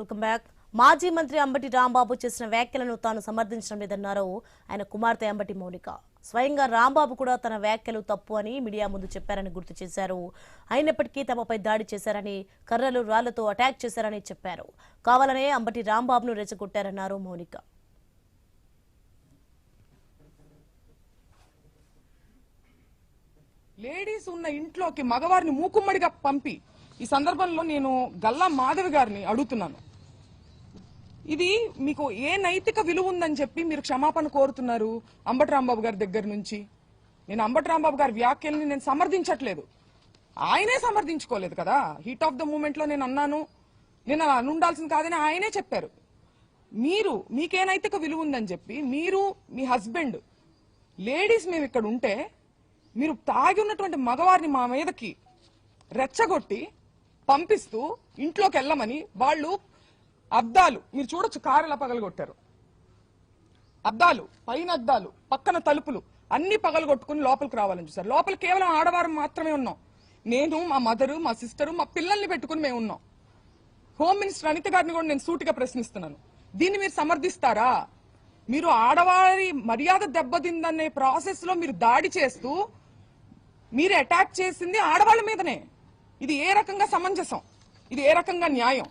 Welcome back. మాజీ మంత్రి అంబటి రాంబాబు చేసిన వ్యాఖ్యలను తాను సమర్థించడం లేదన్నారు ఆయన కుమార్తె అంబటి మౌనిక. స్వయంగా రాంబాబు కూడా తన వ్యాఖ్యలు తప్పు అని మీడియా ముందు చెప్పారని గుర్తు చేశారు. అయినప్పటికీ తమపై దాడి చేశారని, కర్రలు రాళ్లతో అటాక్ చేశారని చెప్పారు. కావాలనే అంబటి రాంబాబును రెచ్చగొట్టారన్నారు మౌనిక. లేడీస్ ఉన్న ఇంట్లోకి మగవారిని మూకుమ్మడిగా పంపి ఈ సందర్భంలో నేను గల్లా మాధవి గారిని అడుగుతున్నాను, ఇది మీకు ఏ నైతిక విలువ ఉందని చెప్పి మీరు క్షమాపణ కోరుతున్నారు అంబటి రాంబాబు గారి దగ్గర నుంచి? నేను అంబటి రాంబాబు గారి వ్యాఖ్యల్ని నేను సమర్థించట్లేదు, ఆయనే సమర్థించుకోలేదు కదా. హీట్ ఆఫ్ ద మూమెంట్ లో నేను అన్నాను, నేను అలా అనుండాల్సింది కాదని ఆయనే చెప్పారు. మీకే నైతిక విలువ ఉందని చెప్పి మీరు మీ హస్బెండ్ లేడీస్ మేము ఇక్కడ ఉంటే మీరు తాగి ఉన్నటువంటి మగవారిని మా మీదకి రెచ్చగొట్టి పంపిస్తూ ఇంట్లోకి వెళ్ళమని వాళ్ళు అద్దాలు మీరు చూడొచ్చు, కారు ఎలా పగలగొట్టారు, అద్దాలు పైన అద్దాలు పక్కన తలుపులు అన్ని పగలగొట్టుకుని లోపలికి రావాలని చూసారు. లోపల కేవలం ఆడవారు మాత్రమే ఉన్నాం. నేను, మా మదరు, మా సిస్టరు, మా పిల్లల్ని పెట్టుకుని మేము ఉన్నాం. హోమ్ మినిస్టర్ అనిత గారిని కూడా నేను సూటిగా ప్రశ్నిస్తున్నాను, దీన్ని మీరు సమర్థిస్తారా? మీరు ఆడవారి మర్యాద దెబ్బతిందనే ప్రాసెస్ లో మీరు దాడి చేస్తూ మీరు అటాక్ చేసింది ఆడవాళ్ళ మీదనే. ఇది ఏ రకంగా సమంజసం? ఇది ఏ రకంగా న్యాయం?